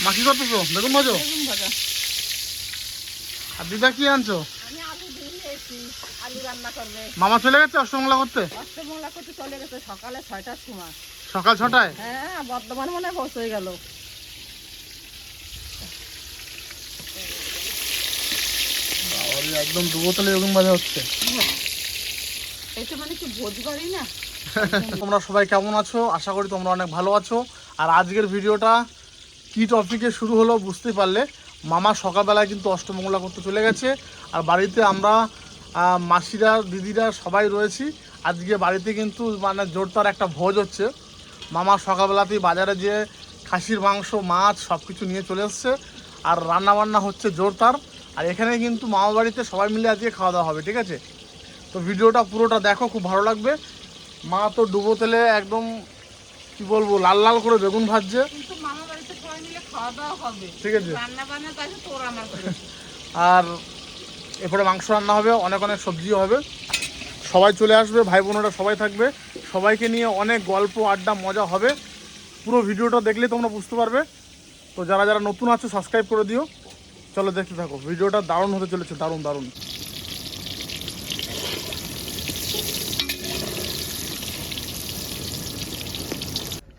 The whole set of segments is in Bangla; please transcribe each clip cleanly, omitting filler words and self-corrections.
মা কি করতেছো? বেগুন ভাজো? বেগুন ভাজা। আর দিদা কি আনছো? আমি আলু দিয়েছি, আলু রান্না করবে। মামা চলে গেছে অষ্টমঙ্গলা করতে? অষ্টমঙ্গলা করতে চলে গেছে সকালে 6টার সময়। সকাল 6টায়? হ্যাঁ, বর্ধমান মনে হয় পৌঁছে গেল। একদম দুবোতলে বেগুন ভাজা হচ্ছে। এটা মানে কি ভোজ বাড়ি না? তোমরা সবাই কেমন আছো? আশা করি তোমরা অনেক ভালো আছো। আর আজকের ভিডিওটা কি টপিকে শুরু হলো বুঝতেই পারলে। মামা সকালবেলায় কিন্তু অষ্টমঙ্গলা করতে চলে গেছে। আর বাড়িতে আমরা মাসিরা দিদিরা সবাই রয়েছি। আজকে বাড়িতে কিন্তু মানে জোরদার একটা ভোজ হচ্ছে। মামা সকালবেলাতেই বাজারে যেয়ে খাসির মাংস, মাছ সব কিছু নিয়ে চলে এসছে। আর রান্নাবান্না হচ্ছে জোরদার। আর এখানে কিন্তু মামা বাড়িতে সবাই মিলে আজকে খাওয়া দাওয়া হবে, ঠিক আছে? তো ভিডিওটা পুরোটা দেখো, খুব ভালো লাগবে। মা তো ডুবো তেলে একদম কি বলবো লাল লাল করে বেগুন ভাজছে। কিন্তু মামা বাড়িতে সবাই মিলে খাওয়া দাওয়া হবে, ঠিক আছে। রান্না বান্না কাছে তোর আমার করে। আর এরপরে মাংস রান্না হবে, অনেক অনেক সবজিও হবে। সবাই চলে আসবে, ভাই বোনেরা সবাই থাকবে। সবাইকে নিয়ে অনেক গল্প আড্ডা মজা হবে। পুরো ভিডিওটা দেখলে তোমরা বুঝতে পারবে। তো যারা যারা নতুন আছো সাবস্ক্রাইব করে দিও। চলো দেখতে থাকো, ভিডিওটা দারুণ হতে চলেছে, দারুণ দারুণ।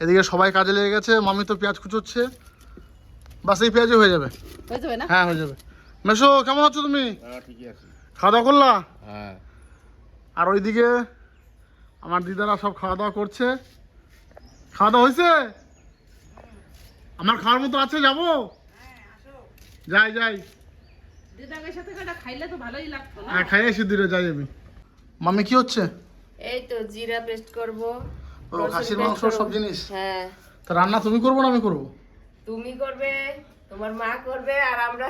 এদিকে সবাই কাজে লেগে গেছে। মামি তো পেঁয়াজ কুচোচ্ছে। বাস এই পেঁয়াজই হয়ে যাবে। হয়ে যাবে না? হ্যাঁ হয়ে যাবে। মেশো কেমন আছো তুমি? হ্যাঁ ঠিকই আছে। খাওয়া দাওয়া করলা? হ্যাঁ। আর ওইদিকে আমার দিদারা সব খাওয়া দাওয়া করছে। খাওয়া দাওয়া হয়েছে? আমার খাওয়ার মতো আছে, যাবো? যাই যাই। দিদাদের সাথে কটা খাইলে তো ভালোই লাগতো না? হ্যাঁ খাইয়ে এসে দিলে যাই আমি। মামি কি হচ্ছে? এই তো জিরা পেস্ট করব, ও খাসির মাংস সব জিনিস। হ্যাঁ তা রান্না তুমি করবো না আমি করবো? তুমি করবে, তোমার মা করবে, আর আমরা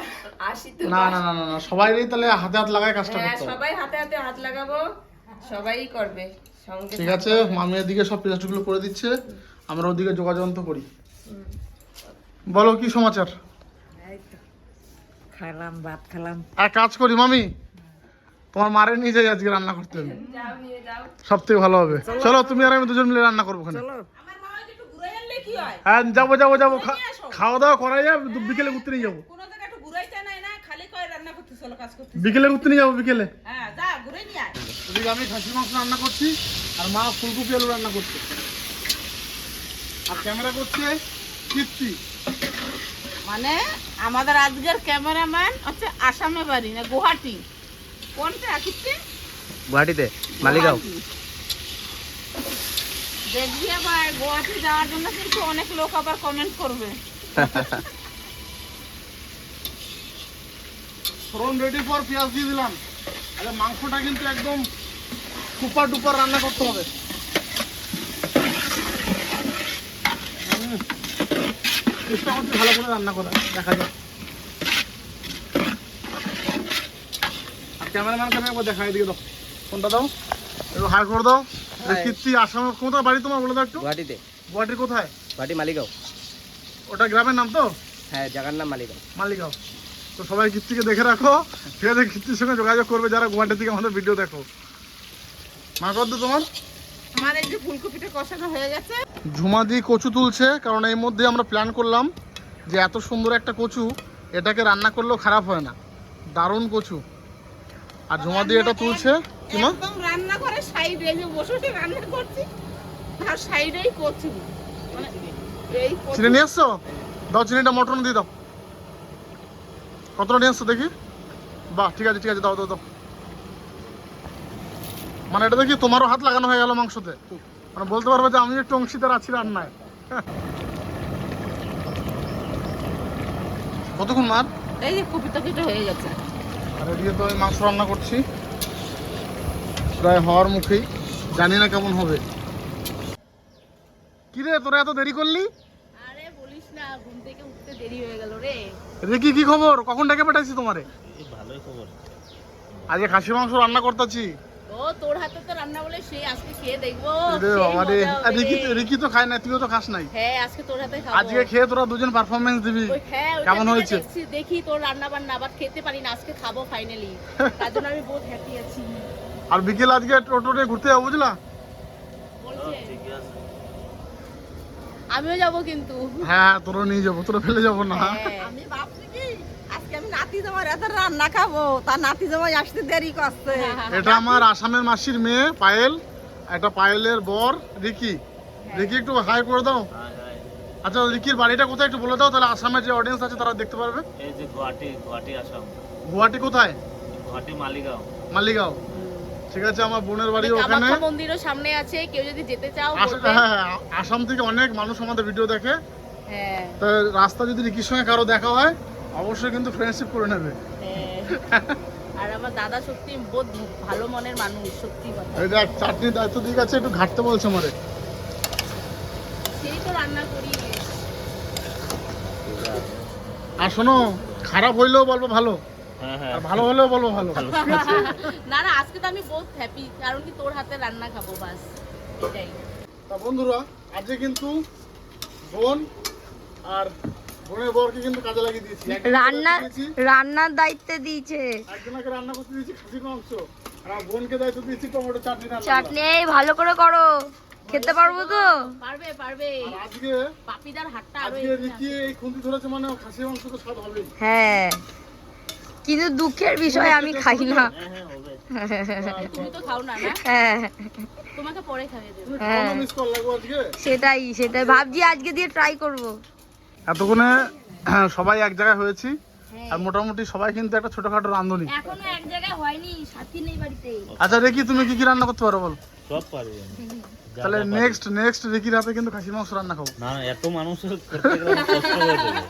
আসি তো। না না না না না, সবাই তাহলে হাতে হাত লাগায় কাজটা হ্যাঁ, করতে হবে। সবাই হাতে হাতে হাত লাগাবো, সবাই করবে সঙ্গে। ঠিক আছে, মামি এদিকে সব পেঁয়াজগুলো করে দিচ্ছে, আমরা ওদিকে যোগাযোগ করি। বলো কি সমাচার? খেলাম, ভাত খেলাম। আর কাজ করি মামি, তোমার মারে নিয়ে যাই আজকে রান্না করতে হবে, যাও নিয়ে যাও। সব থেকে ভালো হবে। চলো তুমি আর আমি দুজন মিলে রান্না করবো ওখানে। আমার মামাকে একটু ঘুরে আনলে কি হয়? হ্যাঁ যাবো যাবো যাবো, খাওয়া দাওয়া করাই যাবে, বিকেলে ঘুরতে নিয়ে যাবো। কোনো জায়গায় একটু ঘুরাইতে নাই না, খালি কয় রান্না করতে চলো, কাজ করতে। বিকেলে ঘুরতে নিয়ে যাবো, বিকেলে। হ্যাঁ যা ঘুরে নিয়ে আয়। এদিকে আমি খাসির মাংস রান্না করছি, আর মা ফুলকপি আলু রান্না করছে, আর ক্যামেরা করছে কীর্তি। মানে আমাদের আজকের ক্যামেরাম্যান হচ্ছে আসামে বাড়ি না গুয়াহাটি? কোনটা কিচ্ছে? গুয়াহাটিতে মালিগাঁও। দেখবি আবার গুয়াহাটি যাওয়ার জন্য কিন্তু অনেক লোক আবার কমেন্ট করবে। ফোড়ন রেডি ফর পেঁয়াজ দিয়ে দিলাম। আরে মাংসটা কিন্তু একদম সুপার ডুপার রান্না করতে হবে। চেষ্টা করছি ভালো করে রান্না করা, দেখা যাক। আর ক্যামেরাম্যানকে আমি একবার দেখা, এদিকে দাও, ফোনটা দাও, একটু হাই করে দাও। কীর্তি আসামে কোথায় বাড়ি তোমার বলে দাও একটু। গুয়াহাটিতে। গুয়াহাটির কোথায়? গুয়াহাটি মালিগাঁও। ওটা গ্রামের নাম তো? হ্যাঁ, জায়গার নাম মালিগাঁও। মালিগাঁও। তো সবাই কীর্তিকে দেখে রাখো, ঠিক আছে? কীর্তির সঙ্গে যোগাযোগ করবে যারা গুয়াহাটি থেকে আমাদের ভিডিও দেখো। মা কত তোমার? আমার এই যে ফুলকপিটা কষানো হয়ে গেছে। ঝুমাদি কচু তুলছে, কারণ এই মধ্যে আমরা প্ল্যান করলাম যে এত সুন্দর একটা কচু, এটাকে রান্না করলেও খারাপ হয় না, দারুণ কচু। আর ঝুমাদি এটা তুলছে কি মা? একদম রান্না করে সাইডে যে বসে রান্না করছি, তার সাইডেই কচু। মানে এই কচু। চিনি নিয়ে আসছো? দাও চিনিটা, মটন দিয়ে দাও। কতটা নিয়ে আসছো দেখি? বাহ, ঠিক আছে ঠিক আছে, দাও দাও দাও। মানে এটা দেখি তোমারও হাত লাগানো হয়ে গেল মাংসতে, মানে বলতে পারবে যে আমি একটু অংশীদার আছি রান্নায়। কতক্ষণ মার? এই যে কপিটা কেটে হয়ে গেছে। আর এদিকে তো আমি মাংস রান্না করছি, প্রায় হওয়ার মুখেই, জানি না কেমন হবে। কি রে তোরা এত দেরি করলি? আরে বলিস না, ঘুম থেকে উঠতে দেরি হয়ে গেল রে। রিকি কি খবর? কখন ডেকে পাঠাইছি তোমারে? ভালোই খবর। আজকে খাসি মাংস রান্না করতেছি। ও তোর হাতে তো রান্না বলে সেই আজকে খেয়ে দেখবো। রে সেই বাবা রে, মজা হবে রিকি রে। রিকি তো খায় না, তুইও তো খাস নাই। হ্যাঁ আজকে তোর হাতে খাবো। আজকে খেয়ে তোরা দুজন পারফরমেন্স দিবি। ওই হ্যাঁ, ওইটা কেমন দেখে হয়েছে? দেখি তোর রান্না বান্না, আবার খেতে পারি না, আজকে খাবো ফাইনালি। তার জন্য আমি বহুত হ্যাপি আছি। আর বিকেল আজকে টোটো নিয়ে ঘুরতে যাবো, বুঝলা? বলছে আমিও যাব কিন্তু। হ্যাঁ তোরা নিয়ে যাবো, তোরা ফেলে যাবো না। আমি ভাবছি কি আজকে আমি নাতি জামাই এত রান্না খাবো, তার নাতি জামাই আসতে দেরি করছে। এটা আমার আসামের মাসির মেয়ে পায়েল, একটা পায়েলের বর রিকি। রিকি একটু হাই করে দাও। আচ্ছা রিকির বাড়িটা কোথায় একটু বলে দাও, তাহলে আসামের যে অডিয়েন্স আছে তারা দেখতে পারবে। এই যে গুয়াহাটি আসাম। গুয়াহাটি কোথায়? গুয়াহাটি মালিগাঁও। মালিগাঁও। ঠিক আছে, আমার বোনের বাড়ি ওখানে। কামাখ্যা মন্দিরও সামনে আছে, কেউ যদি যেতে চাও বলবে। হ্যাঁ, আসাম থেকে অনেক মানুষ আমাদের ভিডিও দেখে। হ্যাঁ তো রাস্তা যদি রিকির সঙ্গে কারো দেখা হয় অবশ্যই কিন্তু ফ্রেন্ডশিপ করে নেবে। হ্যাঁ। আর আমার দাদা সত্যি বহুত ভালো মনের মানুষ, সত্যি কথা। এই দেখ চাটনির দায়িত্ব দিয়ে গেছে, একটু ঘাটতে বলছে আমারে। সেই তো রান্না করি। আর শোনো, খারাপ হইলেও বলবো ভালো, হ্যাঁ আর ভালো হলেও বলবো ভালো। না না, আজকে তো আমি বহুত হ্যাপি, কারণ কি তোর হাতে রান্না খাবো, বাস এটাই। তা বন্ধুরা, আজকে কিন্তু বোন আর বোনের বরকে কিন্তু কাজে লাগিয়ে দিয়েছি। রান্নার দায়িত্বে দিয়েছে। একজনকে রান্না করতে দিয়েছি খাসির মাংস, আর আমার বোনকে দায়িত্ব দিয়েছি টমেটো চাটনি রান্না করা। চাটনি ভালো করে করো, খেতে পারবো তো? পারবে পারবে। আর আজকে পাপিদার হাতটা আরো আজকে রিকি এই খুন্তি ধরেছে মানে খাসির মাংস তো স্বাদ হবেই। হ্যাঁ, কিন্তু দুঃখের বিষয় আমি খাই না। তুমি তো খাও না, না? হ্যাঁ তোমাকে পরে খাইয়ে দেবো। তুমি খাওয়ানো মিস কর লাগবো আজকে। সেটাই ভাবছি আজকে দিয়ে ট্রাই করব। এতক্ষণে সবাই এক জায়গায় হয়েছি, আর মোটামুটি সবাই কিন্তু একটা ছোটখাটো রাঁধুনি। এখনো এক জায়গায় হয়নি, সাথী নেই বাড়িতে। আচ্ছা রেকি, তুমি কি কি রান্না করতে পারো বল? সব পারি। তাহলে নেক্সট রেকির হাতে কিন্তু খাসির মাংস রান্না খাবো। না এত মানুষের করতে গেলে কষ্ট হয়ে যাবে।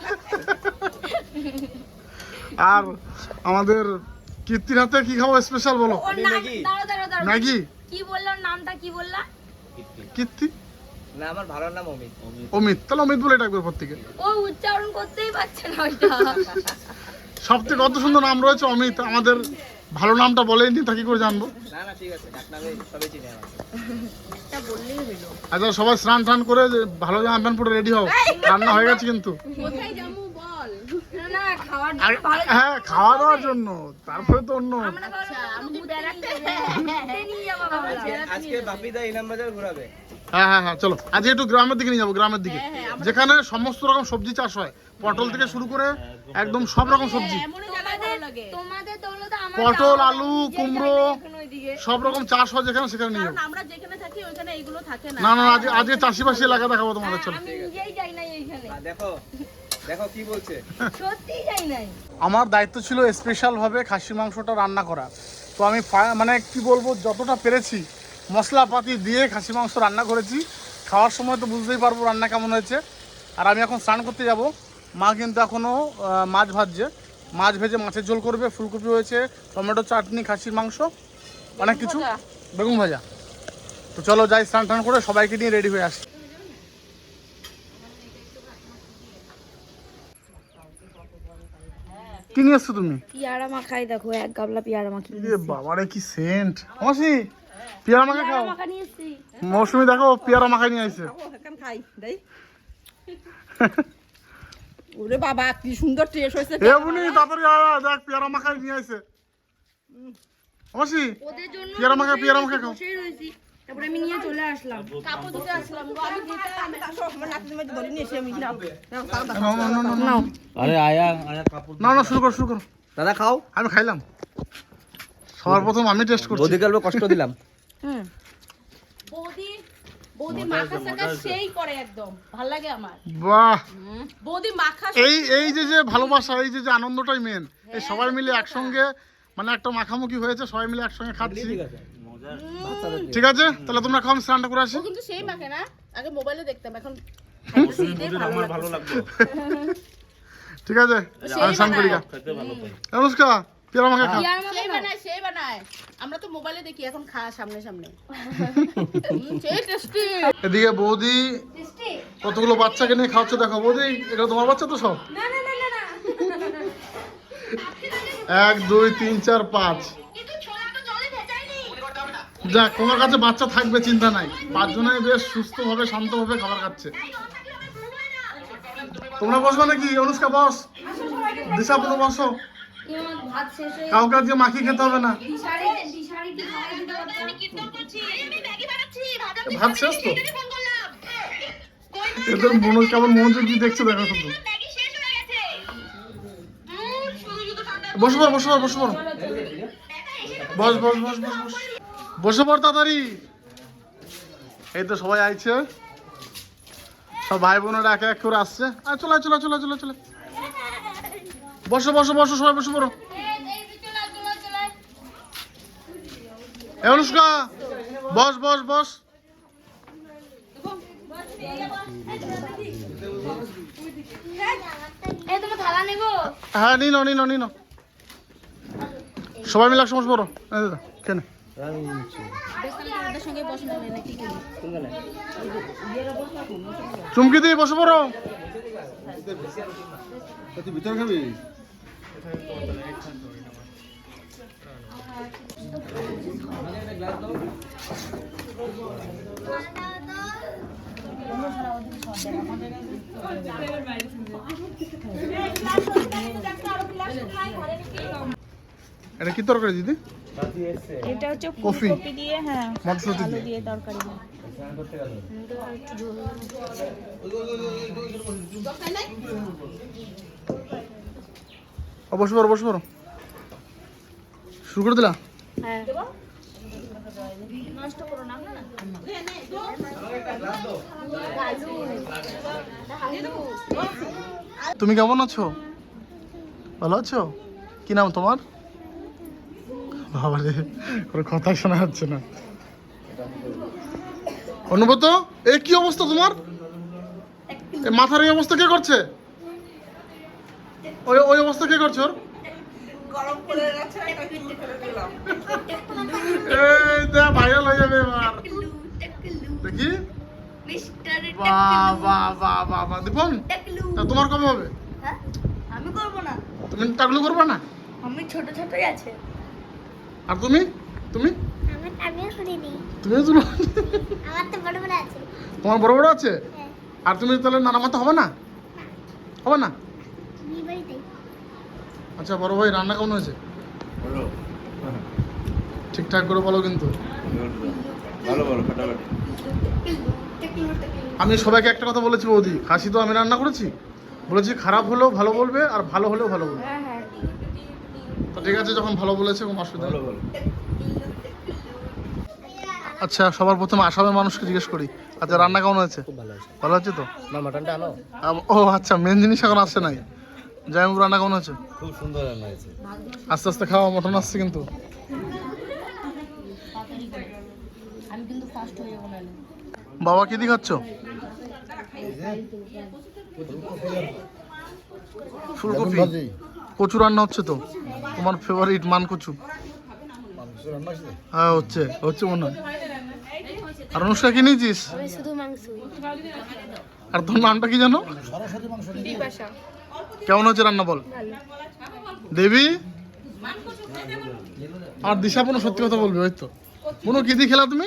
আর আমাদের কীর্তির হাতে কি খাবো স্পেশাল বলো? ম্যাগি। কি বললো নামটা, কি বললা? কীর্তি না আমার ভালো নাম অমিত। অমিত, তাহলে অমিত বলে ডাকবে প্রত্যেকে। ও উচ্চারণ করতেই পারছে না ওইটা। সব থেকে কত সুন্দর নাম রয়েছে অমিত, আমাদের ভালো নামটা বলেনি, তা কি করে জানবো? না না ঠিক আছে, ডাক নামে সবাই চিনে আমাকে। এটা বললেই হলো। আচ্ছা সবাই স্নান টান করে যে ভালো জামা প্যান্ট পরে রেডি হও, রান্না হয়ে গেছে কিন্তু। কোথায় যাবো বল? না খাওয়ার হ্যাঁ, খাওয়া দাওয়ার জন্য, তারপরে তো অন্য। আচ্ছা, আমি তো বেড়াতে নিয়ে যাবো ভাবলাম। আজকে বাপিদা ইনাম বাজার ঘোরাবে। হ্যাঁ চলো আজকে একটু গ্রামের দিকে নিয়ে যাবো, গ্রামের দিকে যেখানে সমস্ত রকম সবজি চাষ হয়, পটল থেকে শুরু করে একদম সব রকম সবজি। এমনই জায়গায় ভালো লাগে। তোমাদের দৌলতে আমার পটল, আলু, কুমড়ো সব রকম চাষ হয় যেখানে, সেখানে নিয়ে কারণ যাবো। আমরা যেখানে থাকি ওইখানে এইগুলো থাকে না। না না, আজকে চাষিবাসী এলাকা দেখাবো তোমাদের, চলো। আমি নিজেই যাই নাই এইখানে, দেখো দেখো কি বলছে। সত্যিই যাই নাই। আমার দায়িত্ব ছিল স্পেশাল ভাবে খাসির মাংসটা রান্না করা। তো আমি মানে কি বলবো, যতটা পেরেছি মশলাপাতি দিয়ে খাসি মাংস রান্না করেছি। খাওয়ার সময় তো বুঝতেই পারবো রান্না কেমন হয়েছে। আর আমি এখন স্নান করতে যাব। মা কিন্তু এখনও মাছ ভাজছে, মাছ ভেজে মাছের ঝোল করবে, ফুলকপি হয়েছে, টমেটো চাটনি, খাসির মাংস, অনেক কিছু, বেগুন ভাজা। তো চলো যাই, স্নান টান করে সবাইকে নিয়ে রেডি হয়ে আসি। কি নিয়ে এসছো তুমি? পিয়ারা মাখাই, দেখো এক গাবলা পিয়ারা মাখি। বাবারে কি সেন্ট! মাসি পেয়ারা মাখা খাও। মাখা নিয়ে এসছি। মৌসুমি দেখো পেয়ারা মাখাই নিয়ে আসছে। খাই দেই। ওরে বাবা কি সুন্দর টেস্ট হয়েছে। এ বুনি তাড়াতাড়ি আয়, দেখ পেয়ারা মাখাই নিয়ে আসছে। মাসি ওদের জন্য পেয়ারা মাখা খাও। বসেই রয়েছি, তারপরে আমি নিয়ে চলে আসলাম। কাপড় দিতে আসলাম, আমি দিতে নাও আরে আয়া কাপড়। না শুরু করো। দাদা খাও। আমি খাইলাম, সবার প্রথম আমি টেস্ট করছি। বৌদি গল্প কষ্ট দিলাম। বৌদি মাখা সাকা সেই করে, একদম ভাল লাগে আমার। বাহ, বৌদি মাখা এই যে ভালোবাসা, এই যে আনন্দটাই মেন। এই সবাই মিলে একসঙ্গে মানে একটা মাখামুখি হয়েছে, সবাই মিলে একসঙ্গে খাচ্ছি। ঠিক আছে তাহলে তোমরা খাও, আমি স্নানটা করে আসি। ও কিন্তু সেই মাখে না, আগে মোবাইলে দেখতাম, এখন আমার ভালো লাগবে। ঠিক আছে আমি স্নান করি। অনুষ্কা পেয়ারা মাখা খা। সেই বানায়, আমরা তো মোবাইলে দেখি, এখন খা সামনে সামনে। সেই টেস্টি। এদিকে বৌদি কতগুলো বাচ্চাকে নিয়ে খাওয়াচ্ছে, দেখো বৌদি এটা তোমার বাচ্চা তো সব? 1 2 3 4 5। যাক, তোমার কাছে বাচ্চা থাকবে, চিন্তা নাই। 5 জনে বেশ সুস্থভাবে শান্তভাবে খাবার খাচ্ছে। তোমরা বসবে নাকি? অনুষ্কা বস, দিশা পুরো বসো। ভাত শেষ হয়ে কাউকে আজকে মাখি খেতে হবে না। ভাত শেষ তো? এদের মনে কেমন মনোযোগ দিয়ে দেখছে দেখো শুধু। বসে পড় বসে পড় বসে পড়, বস বস বস বস বস, বসে পড় তাড়াতাড়ি। এই তো সবাই আইছে, সব ভাই বোনেরা এক এক করে আসছে। আর চলে চলে চলে চলে চলে, বসো বসো বসো, সবাই বসে পড়ো। এ অনুষ্কা, বস বস বস। হ্যাঁ নিন নিন নিন, সবাই মিলে একসঙ্গে বসে পড়ো। এই দাদা কেন চুমকি দিয়ে বসে পড়ো। ভিতরে খাবি? এটা কি তরকারি দিদি? এটা হচ্ছে কফি ফুলকপি দিয়ে, হ্যাঁ, মটরশুঁটি আলু দিয়ে। দিয়ে তরকারি। বসে পড়ো বসে পড়ো, শুরু করে দিলা? হ্যাঁ, নষ্ট করো না। তুমি কেমন আছো? ভালো আছো? কি নাম তোমার? বাবারে কোনো কথাই শোনা যাচ্ছে না। অনুব্রত, এ কি অবস্থা তোমার? এ মাথার এই অবস্থা কে করছে? ওই ওই অবস্থা কে করছে ওর? গরম করে গেছে, একটা কিনে করে দিলাম। এই দেখ ভাইরাল হয়ে যাবে এবার। দেখি, বাহ বাহ বাহ বাহ বাহ। দীপন, তা তোমার কবে হবে? আমি করবো না, তুমি টাকলু করবে না? আমি ছোট ছোটই আছে। আর তুমি? তুমি আমিও শুনিনি, তুমিও তুলো? আমার তো বড় বড় আছে। তোমার বড় বড় আছে? আর তুমি তাহলে নানা মাথা হবে না? হবে না? বিয়ে বাড়িতে আচ্ছা বড় ভাই, রান্না কেমন হয়েছে? ঠিকঠাক করে বলো কিন্তু। ভালো ভালো ফাটাফাটি। আমি সবাইকে একটা কথা বলেছি বৌদি, খাসি তো আমি রান্না করেছি, বলেছি খারাপ হলেও ভালো বলবে আর ভালো হলেও ভালো বলবে। তো ঠিক আছে, যখন ভালো বলেছে কোনো অসুবিধা নেই। আচ্ছা সবার প্রথমে আসামের মানুষকে জিজ্ঞেস করি, আচ্ছা রান্না কেমন হয়েছে? ভালো হয়েছে তো? না মাটনটা আনো। ও আচ্ছা, মেন জিনিস এখন আসছে নাই। জামাইবাবু রান্না কেমন হয়েছে? খুব সুন্দর রান্না হয়েছে। আস্তে আস্তে খাওয়া, মটন আসছে কিন্তু। বাবা কি দিয়ে খাচ্ছ? ফুলকপি। কচু রান্না হচ্ছে তো, তোমার ফেভারিট মান কচু। হ্যাঁ হচ্ছে হচ্ছে মনে হয়। আর অনুষ্কা কি নিয়েছিস? আমি শুধু মাংস। আর তোর নামটা কি জানো? কেমন হচ্ছে রান্না বল? দেবী আর দিশা বোন সত্যি কথা বলবে, ওই তো বোন কি দিয়ে খেলা তুমি?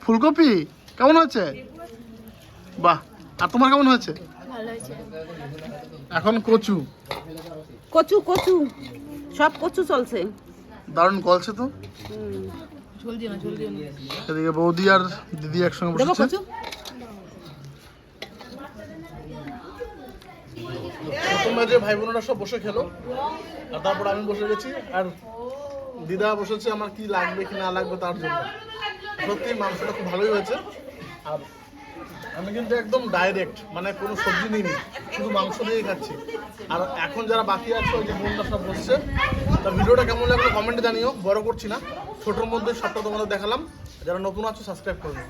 ফুলকপি। কেমন হয়েছে? বাহ। আর তোমার কেমন হয়েছে? ভালো হয়েছে। এখন কচু। কচু কচু সব কচু চলছে। দারুণ গলছে তো। এদিকে বৌদি আর দিদি একসঙ্গে বসেছে। প্রথমে যে ভাই বোনেরা সব বসে খেলো, আর তারপর আমি বসে গেছি, আর দিদা বসেছে আমার কি লাগবে কি না লাগবে তার জন্য। সত্যি মাংসটা খুব ভালোই হয়েছে। আর আমি কিন্তু একদম ডাইরেক্ট, মানে কোনো সবজি নিইনি, শুধু মাংস দিয়েই খাচ্ছি। আর এখন যারা বাকি আছে, ওই যে বোনটা সব বসছে, তা ভিডিওটা কেমন লাগলো কমেন্টে জানিও। বড় করছি না, ছোটোর মধ্যে সবটা তোমাদের দেখালাম। যারা নতুন আছো সাবস্ক্রাইব করবে।